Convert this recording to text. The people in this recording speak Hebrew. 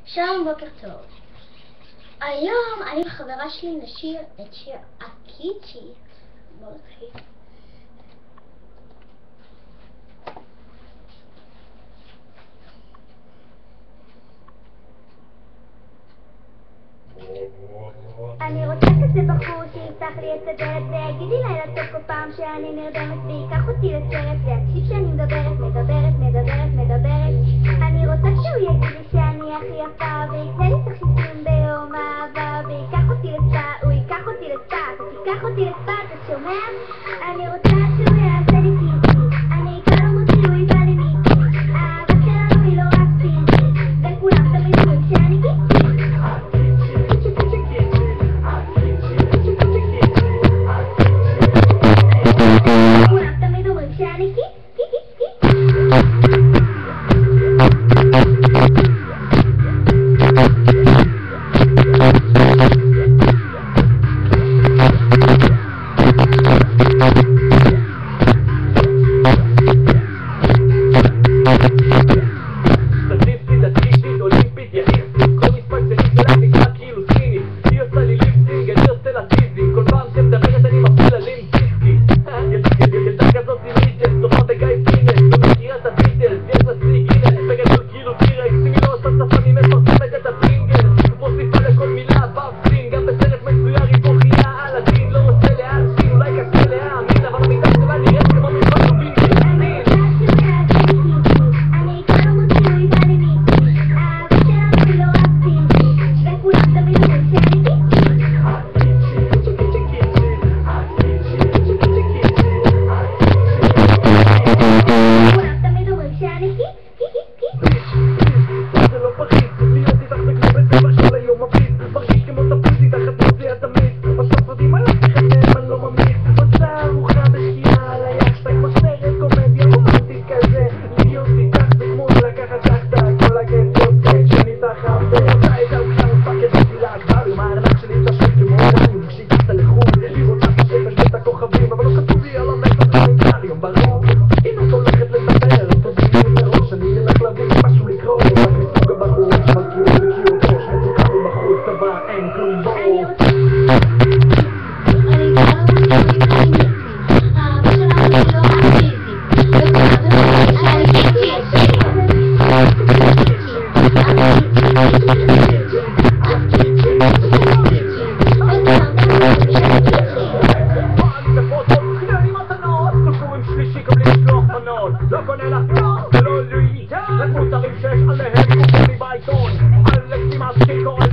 שלום, בוקר טוב. היום אני וחברה שלי נשיר את שיר הקיצ'י. בואו נתחיל. אני רוצה כזה בחור שיפתח לי את הדלת ויגיד לי לילה טוב כל פעם שאני נרדמת ויקח אותי לסרט ויקשיב שאני מדברת. אני רוצה שהוא יגיד לי שאני הכי יפה ויקנה לי תכשיטים ביום אהבה ויקח אותי לספא, הוא ייקח אותי לספא, אתה תיקח אותי לספא, אתה שומע? אני רוצה שהוא יעשה לי קיצ'י, אני אקרא לו מוציא, הוא יבא לי מיקי, האהבה שלנו היא לא רק פינקי וכולם תמיד אומרים שאני קיצ'י. לא קונה לך ולא לואי, רק מוצרים שיש עליהם קופונים בעיתון, אלכסים עסקי קורא